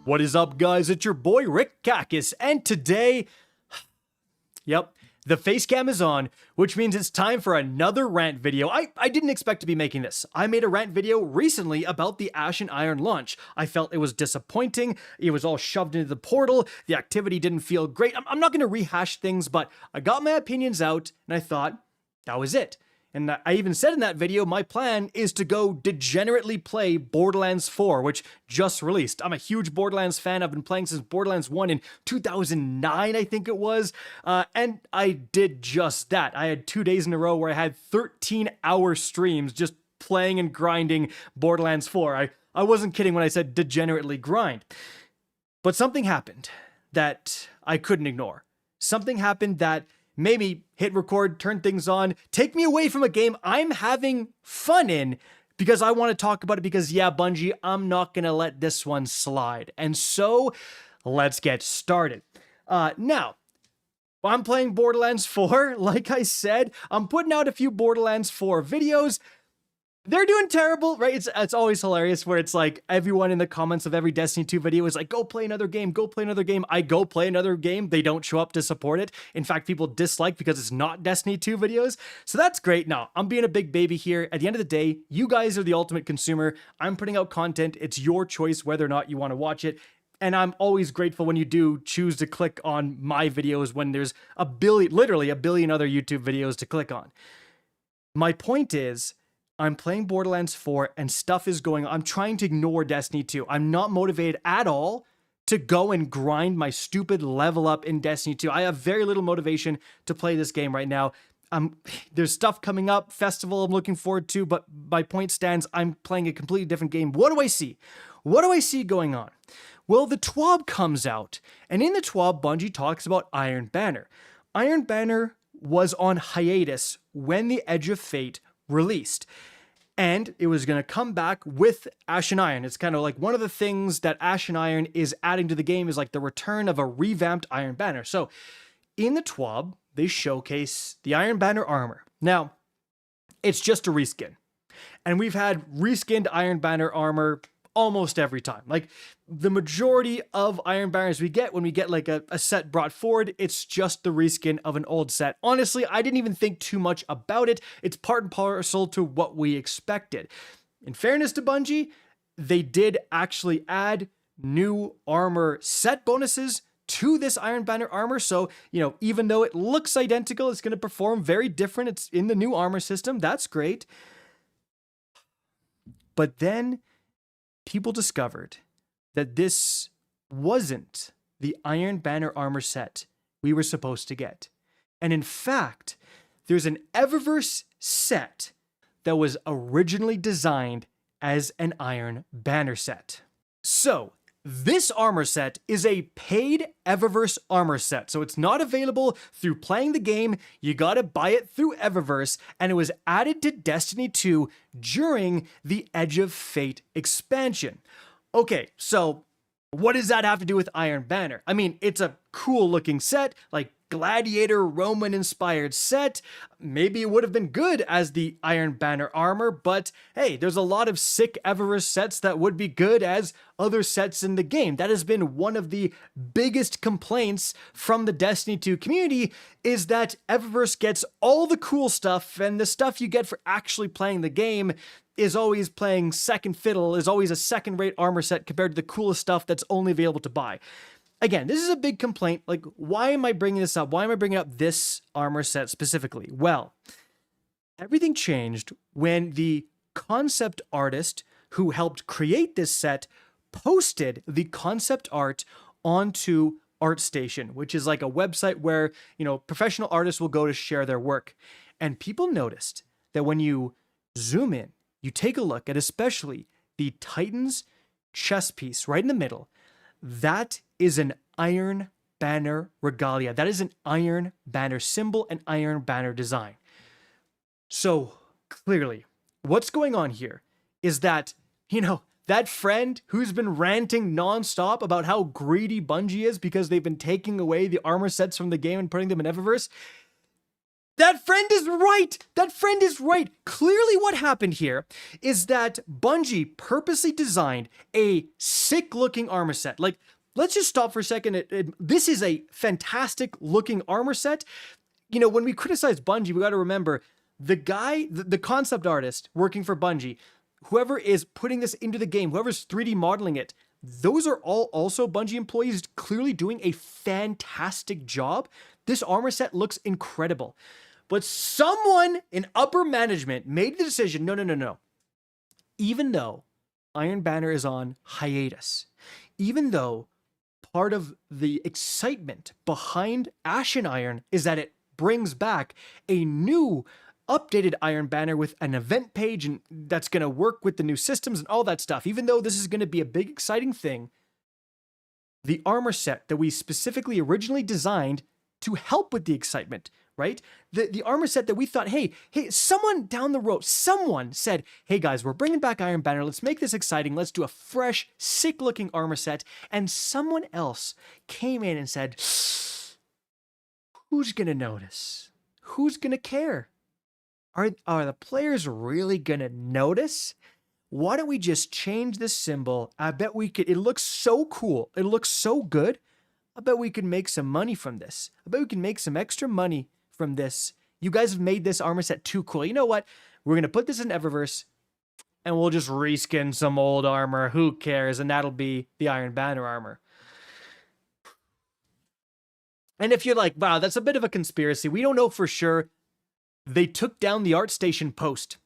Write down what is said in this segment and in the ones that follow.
What is up, guys? It's your boy Rick Kakis, and today, yep, the face cam is on, which means it's time for another rant video. I didn't expect to be making this. I made a rant video recently about the Ash and Iron launch. I felt it was disappointing. It was all shoved into the portal. The activity didn't feel great. I'm not going to rehash things, but I got my opinions out, and I thought that was it. And I even said in that video, my plan is to go degenerately play Borderlands 4, which just released. I'm a huge Borderlands fan. I've been playing since Borderlands 1 in 2009, I think it was. And I did just that. I had 2 days in a row where I had 13-hour streams just playing and grinding Borderlands 4. I wasn't kidding when I said degenerately grind. But something happened that I couldn't ignore. Something happened that made me hit record, turn things on, take me away from a game I'm having fun in because I want to talk about it because, yeah, Bungie, I'm not going to let this one slide. And so, let's get started. Now, I'm playing Borderlands 4. Like I said, I'm putting out a few Borderlands 4 videos. They're doing terrible, right? It's always hilarious where it's like everyone in the comments of every Destiny 2 video is like, go play another game, go play another game. I go play another game. They don't show up to support it. In fact, people dislike because it's not Destiny 2 videos. So that's great. Now, I'm being a big baby here. At the end of the day, you guys are the ultimate consumer. I'm putting out content. It's your choice whether or not you want to watch it. And I'm always grateful when you do choose to click on my videos when there's literally a billion other YouTube videos to click on. My point is, I'm playing Borderlands 4 and stuff is going on. I'm trying to ignore Destiny 2. I'm not motivated at all to go and grind my stupid level up in Destiny 2. I have very little motivation to play this game right now. There's stuff coming up, festival I'm looking forward to, but my point stands, I'm playing a completely different game. What do I see? What do I see going on? Well, the TWAB comes out, and in the TWAB, Bungie talks about Iron Banner. Iron Banner was on hiatus when the Edge of Fate released, and it was going to come back with Ash and Iron. It's kind of like one of the things that Ash and Iron is adding to the game is like the return of a revamped Iron Banner. So in the TWAB, they showcase the Iron Banner armor. Now, it's just a reskin, and we've had reskinned Iron Banner armor almost every time. Like the majority of Iron Banners we get when we get like a set brought forward, it's just the reskin of an old set. Honestly, I didn't even think too much about it. It's part and parcel to what we expected. In fairness to Bungie, they did actually add new armor set bonuses to this Iron Banner armor. So, even though it looks identical, it's going to perform very different. It's in the new armor system. That's great. But then people discovered that this wasn't the Iron Banner armor set we were supposed to get. And in fact, there's an Eververse set that was originally designed as an Iron Banner set. So, this armor set is a paid Eververse armor set, so it's not available through playing the game. You gotta buy it through Eververse, and it was added to Destiny 2 during the Edge of Fate expansion. Okay, so what does that have to do with Iron Banner? I mean, it's a cool looking set, like Gladiator Roman inspired set. Maybe it would have been good as the Iron Banner armor, but hey, there's a lot of sick Eververse sets that would be good as other sets in the game. That has been one of the biggest complaints from the Destiny 2 community, is that Eververse gets all the cool stuff, and the stuff you get for actually playing the game is always playing second fiddle, is always a second-rate armor set compared to the coolest stuff that's only available to buy. Again, this is a big complaint. Like, why am I bringing this up? Why am I bringing up this armor set specifically? Well, everything changed when the concept artist who helped create this set posted the concept art onto ArtStation, which is like a website where, professional artists will go to share their work. And people noticed that when you zoom in, you take a look at especially the Titan's chest piece right in the middle, that is an Iron Banner regalia. That is an Iron Banner symbol, an Iron Banner design. So clearly, what's going on here is that, that friend who's been ranting nonstop about how greedy Bungie is because they've been taking away the armor sets from the game and putting them in Eververse, That friend is right. That friend is right. Clearly what happened here is that Bungie purposely designed a sick looking armor set. Like, let's just stop for a second. This is a fantastic looking armor set. You know, when we criticize Bungie, we got to remember the guy, the concept artist working for Bungie, whoever is putting this into the game, whoever's 3D modeling it, those are all also Bungie employees clearly doing a fantastic job. This armor set looks incredible. But someone in upper management made the decision, no. Even though Iron Banner is on hiatus, even though part of the excitement behind Ashen Iron is that it brings back a new updated Iron Banner with an event page and that's going to work with the new systems and all that stuff, even though this is going to be a big exciting thing, the armor set that we specifically originally designed to help with the excitement, right? The armor set that we thought, hey, someone down the road, someone said, hey guys, we're bringing back Iron Banner. Let's make this exciting. Let's do a fresh, sick looking armor set. And someone else came in and said, who's going to notice? Who's going to care? Are the players really going to notice? Why don't we just change this symbol? I bet we could. It looks so cool. It looks so good. I bet we could make some money from this. I bet we can make some extra money from this. You guys have made this armor set too cool. You know what? We're going to put this in Eververse and we'll just reskin some old armor. Who cares? And that'll be the Iron Banner armor. And if you're like, wow, that's a bit of a conspiracy. We don't know for sure. They took down the ArtStation post.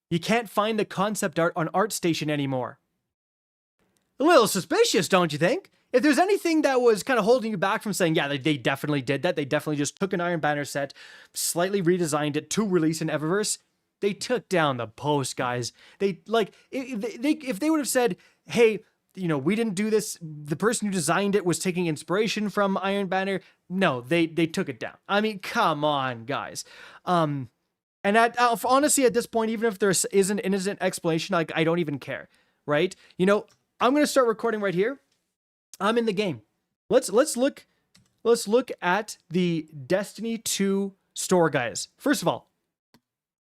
You can't find the concept art on ArtStation anymore. A little suspicious, don't you think? If there's anything that was kind of holding you back from saying, yeah, they definitely did that. They definitely just took an Iron Banner set, slightly redesigned it to release in Eververse. They took down the post, guys. They like, if they would have said, hey, you know, we didn't do this. The person who designed it was taking inspiration from Iron Banner. No, they took it down. I mean, come on, guys. And honestly, at this point, even if there is an innocent explanation, like I don't even care, right? You know, I'm gonna start recording right here. I'm in the game. Let's look at the Destiny 2 store, guys. First of all,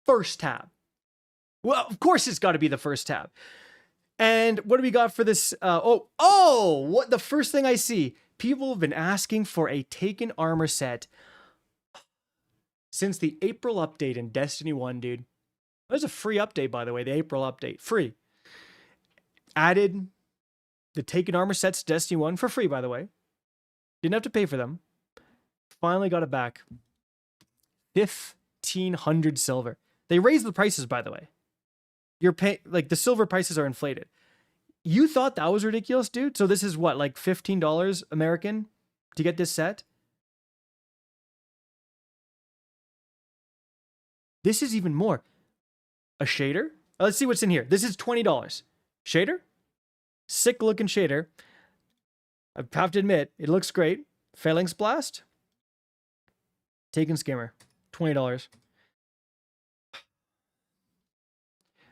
first tab. Well, of course it's got to be the first tab. And what do we got for this? What the first thing I see? People have been asking for a Taken armor set since the April update in Destiny 1, dude. There's a free update, by the way, the April update. Free. Added the Taken armor sets to Destiny 1 for free, by the way. Didn't have to pay for them. Finally got it back. 1,500 silver. They raised the prices, by the way. You're paying, like, the silver prices are inflated. You thought that was ridiculous, dude? So this is what, like $15 American to get this set? This is even more. A shader? Let's see what's in here. This is $20. Shader? Sick looking shader. I have to admit, it looks great. Phalanx Blast. Taken Skimmer. $20.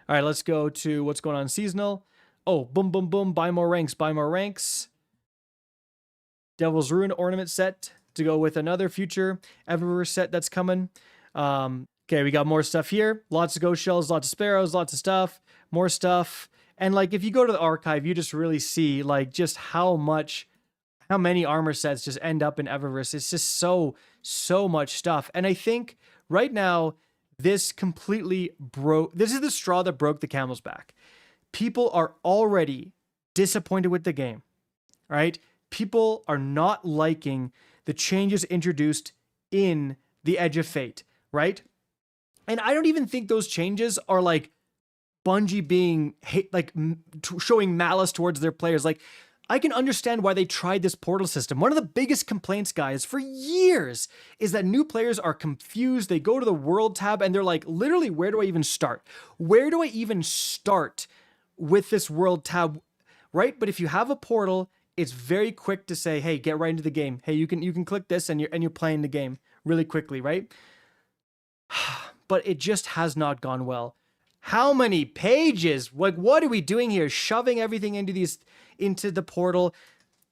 All right, let's go to what's going on seasonal. Oh, boom, boom, boom. Buy more ranks. Buy more ranks. Devil's Ruin ornament set to go with another future Eververse set that's coming. Okay, we got more stuff here. Lots of ghost shells, lots of sparrows, lots of stuff, more stuff. And like, if you go to the archive, you just really see like just how many armor sets just end up in Eververse. It's just so much stuff. And I think right now, this completely broke. This is the straw that broke the camel's back. People are already disappointed with the game, right? People are not liking the changes introduced in the Edge of Fate, right? And I don't even think those changes are like Bungie being showing malice towards their players. Like, I can understand why they tried this portal system. One of the biggest complaints, guys, for years is that new players are confused. They go to the world tab and they're like, literally, where do I even start? Where do I even start with this world tab, right? But if you have a portal, it's very quick to say, hey, get right into the game. Hey, you can click this and you're playing the game really quickly, right? But it just has not gone well. How many pages? Like, what are we doing here? Shoving everything into the portal.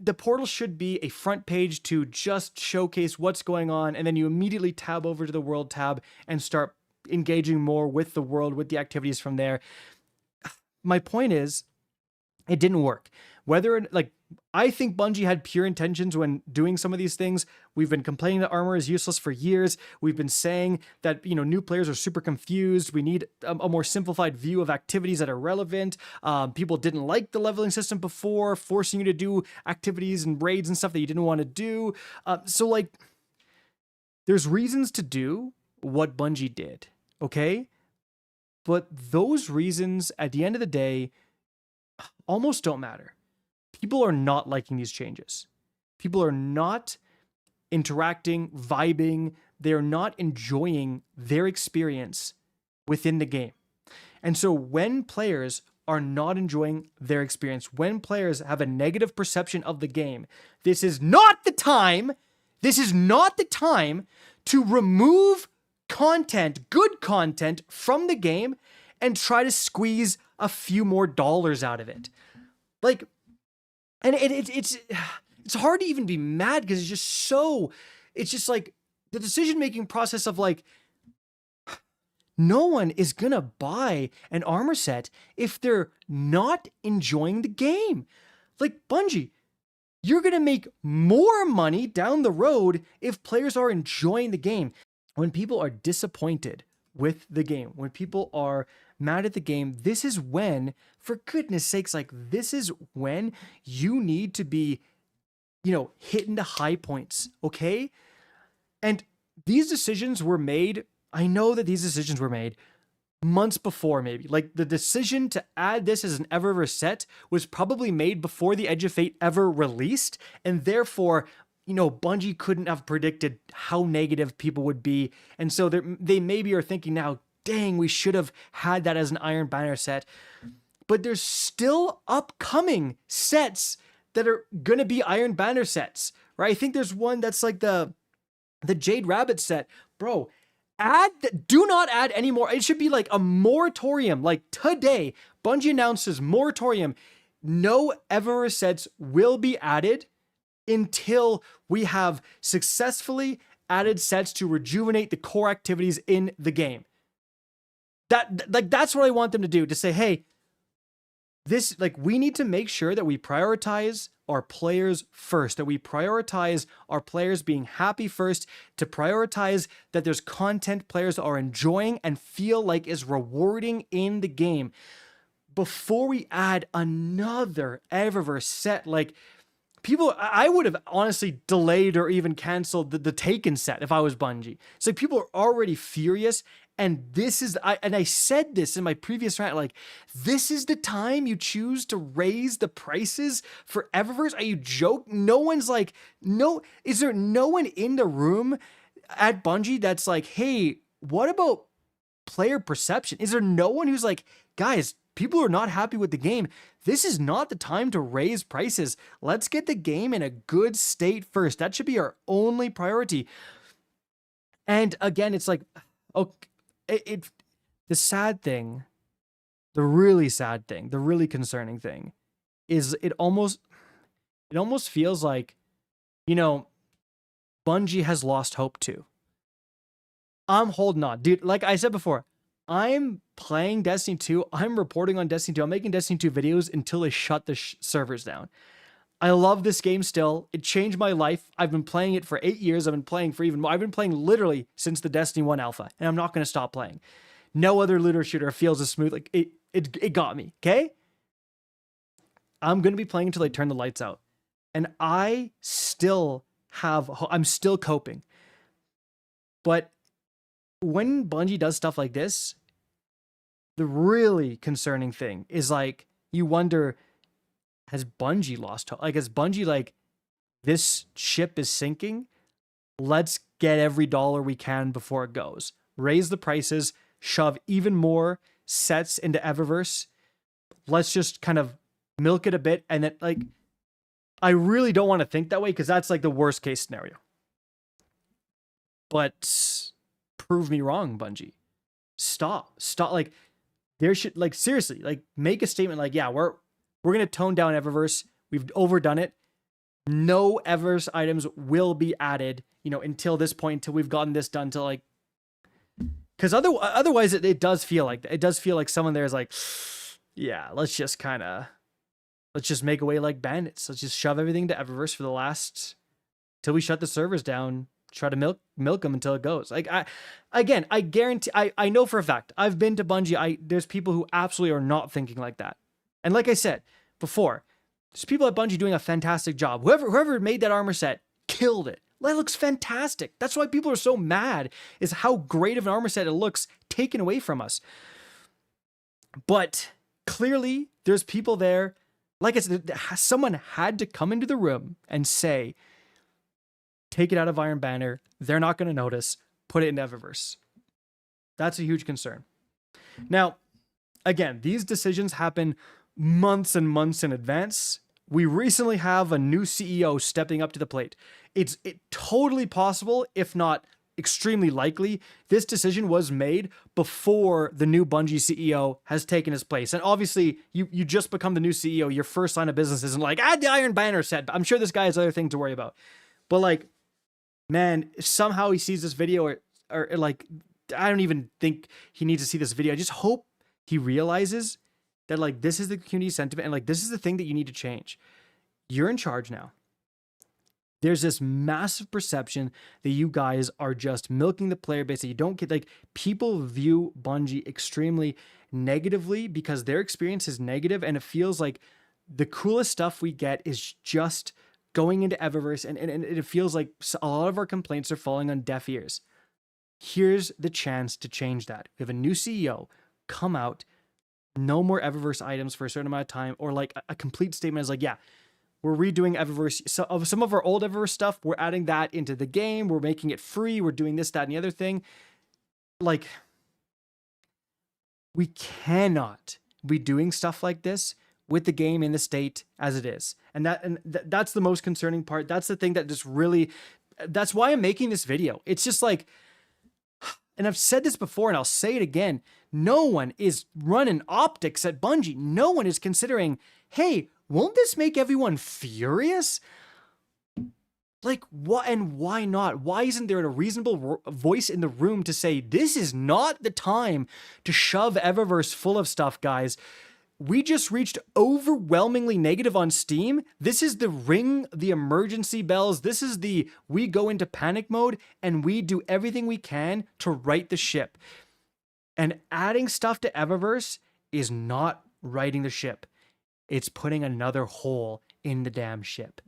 the portal should be a front page to just showcase what's going on, and then you immediately tab over to the world tab and start engaging more with the world, with the activities from there. My point is, it didn't work. I think Bungie had pure intentions when doing some of these things. We've been complaining that armor is useless for years. We've been saying that, new players are super confused. We need a more simplified view of activities that are relevant. People didn't like the leveling system before, forcing you to do activities and raids and stuff that you didn't want to do. There's reasons to do what Bungie did, okay? But those reasons, at the end of the day, almost don't matter. People are not liking these changes. People are not interacting, vibing. They're not enjoying their experience within the game. And so when players are not enjoying their experience, when players have a negative perception of the game, this is not the time to remove content, good content from the game and try to squeeze a few more dollars out of it. And it's hard to even be mad because it's just like the decision-making process of no one is gonna buy an armor set if they're not enjoying the game. Bungie, you're gonna make more money down the road if players are enjoying the game. When people are disappointed with the game, when people are mad at the game, this is when, for goodness sakes, this is when you need to be, hitting the high points, okay? And these decisions were made, I know that these decisions were made months before, maybe. The decision to add this as an Eververse set was probably made before the Edge of Fate ever released, and therefore, Bungie couldn't have predicted how negative people would be. And so they maybe are thinking now, dang, we should have had that as an Iron Banner set. But there's still upcoming sets that are going to be Iron Banner sets, right? I think there's one that's the Jade Rabbit set. Bro, do not add any more. It should be a moratorium. Today, Bungie announces moratorium. No Eververse sets will be added until we have successfully added sets to rejuvenate the core activities in the game. That's what I want them to do, to say, hey, we need to make sure that we prioritize our players first, that we prioritize our players being happy first, to prioritize that there's content players are enjoying and feel like is rewarding in the game before we add another Eververse set. People, I would have honestly delayed or even canceled the Taken set if I was Bungie. It's people are already furious, and I said this in my previous rant, this is the time you choose to raise the prices for Eververse? Are you joking? No one's is there no one in the room at Bungie that's hey, what about player perception? Is there no one who's guys, people are not happy with the game. This is not the time to raise prices. Let's get the game in a good state first. That should be our only priority. And again, it's the sad thing, the really sad thing, the really concerning thing is it almost feels Bungie has lost hope too. I'm holding on, dude. Like I said before, I'm playing Destiny 2. I'm reporting on Destiny 2. I'm making Destiny 2 videos until they shut the servers down. I love this game still. It changed my life. I've been playing it for 8 years. I've been playing for even more. I've been playing literally since the Destiny 1 alpha, and I'm not going to stop playing. No other looter shooter feels as smooth. It got me, okay? I'm going to be playing until they turn the lights out. And I'm still coping. But when Bungie does stuff like this, the really concerning thing is you wonder, has Bungie lost hope? Has Bungie this ship is sinking? Let's get every dollar we can before it goes. Raise the prices, shove even more sets into Eververse. Let's just kind of milk it a bit. And then I really don't want to think that way, because that's the worst case scenario. But prove me wrong, Bungie. Stop. There should seriously make a statement yeah, we're gonna tone down Eververse. We've overdone it. no Eververse items will be added, you know, until this point, until we've gotten this done to like, because otherwise it does feel like someone there is like, yeah, let's just make away like bandits. Let's just shove everything to Eververse for the last, till we shut the servers down, try to milk them until it goes. Like, I guarantee, I know for a fact, I've been to Bungie, there's people who absolutely are not thinking like that. And like I said before, there's people at Bungie doing a fantastic job. Whoever made that armor set killed it. That looks fantastic. That's why people are so mad, is how great of an armor set it looks taken away from us. But clearly there's people there, like I said, someone had to come into the room and say, take it out of Iron Banner. They're not going to notice. Put it in Eververse. That's a huge concern. Now, again, these decisions happen months and months in advance. We recently have a new CEO stepping up to the plate. It's totally possible, if not extremely likely, this decision was made before the new Bungie CEO has taken his place. And obviously, you just become the new CEO. Your first line of business isn't like, add the Iron Banner set. I'm sure this guy has other things to worry about. But like, man, somehow he sees this video or like, I don't even think he needs to see this video. I just hope he realizes that like, this is the community sentiment and like, this is the thing that you need to change. You're in charge now. There's this massive perception that you guys are just milking the player base, that you don't get, like, people view Bungie extremely negatively because their experience is negative, and it feels like the coolest stuff we get is just going into Eververse, and it feels like a lot of our complaints are falling on deaf ears. Here's the chance to change that. We have a new CEO come out, no more Eververse items for a certain amount of time, or like a complete statement is like, yeah, we're redoing Eververse. So of some of our old Eververse stuff, we're adding that into the game. We're making it free. We're doing this, that, and the other thing. Like, we cannot be doing stuff like this with the game in the state as it is. And that's the most concerning part. That's the thing that just really, that's why I'm making this video. It's just like, and I've said this before and I'll say it again, no one is running optics at Bungie. No one is considering, hey, won't this make everyone furious? Like, what and why not? Why isn't there a reasonable voice in the room to say, this is not the time to shove Eververse full of stuff, guys? We just reached overwhelmingly negative on Steam. This is the ring the emergency bells. This is the we go into panic mode and we do everything we can to right the ship. And adding stuff to Eververse is not righting the ship. It's putting another hole in the damn ship.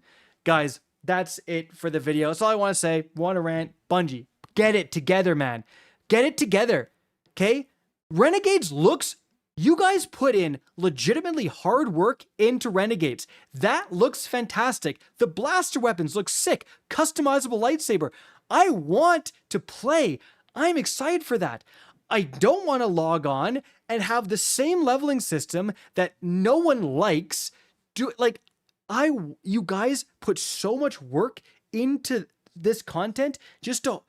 Guys, that's it for the video. That's all I want to say. Want to rant. Bungie, get it together, man. Get it together, okay? Renegades looks... You guys put in legitimately hard work into Renegades. That looks fantastic. The blaster weapons look sick. Customizable lightsaber. I want to play. I'm excited for that. I don't want to log on and have the same leveling system that no one likes. You guys put so much work into this content just to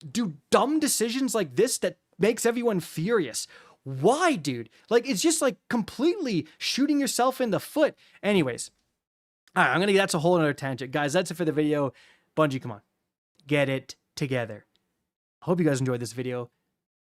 do dumb decisions like this that makes everyone furious. Why, dude? Like, it's just like completely shooting yourself in the foot. Anyways, all right, that's a whole other tangent. Guys, that's it for the video. Bungie, come on. Get it together. I hope you guys enjoyed this video.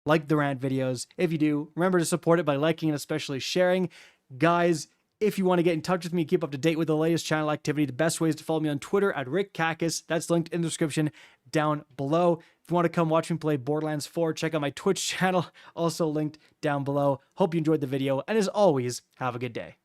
Like the rant videos. If you do, remember to support it by liking and especially sharing. Guys, if you want to get in touch with me, keep up to date with the latest channel activity, the best way is to follow me on Twitter at RickCacus. That's linked in the description down below. If you want to come watch me play Borderlands 4, check out my Twitch channel, also linked down below. Hope you enjoyed the video, and as always, have a good day.